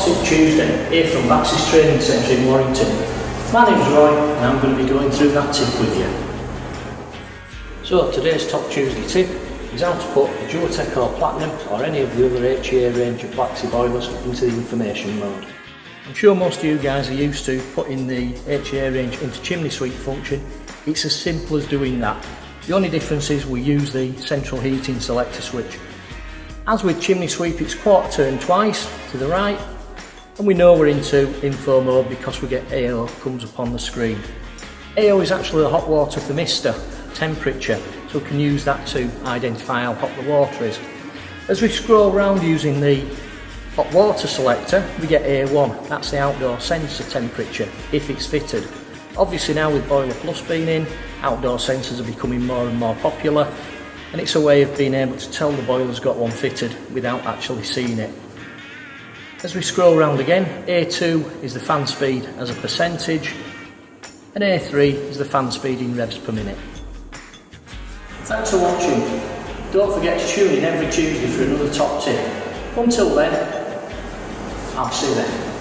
Tip Tuesday, here from Baxi's Training Centre in Warrington. My name's Roy and I'm going to be going through that tip with you. So today's Top Tuesday tip is how to put the Duo-tec Platinum or any of the other HVACR range of Baxi boilers into the information mode. I'm sure most of you guys are used to putting the HVACR range into chimney sweep function. It's as simple as doing that. The only difference is we use the central heating selector switch. As with chimney sweep, it's quarter turn twice to the right, and we know we're into info mode because we get AO comes up on the screen. AO is actually the hot water thermistor temperature, so we can use that to identify how hot the water is. As we scroll around using the hot water selector, we get A1, that's the outdoor sensor temperature if it's fitted. Obviously now with Boiler Plus being in, outdoor sensors are becoming more and more popular, and it's a way of being able to tell the boiler's got one fitted without actually seeing it. As we scroll around again, A2 is the fan speed as a percentage, and A3 is the fan speed in revs per minute. Thanks for watching. Don't forget to tune in every Tuesday for another top tip. Until then, I'll see you then.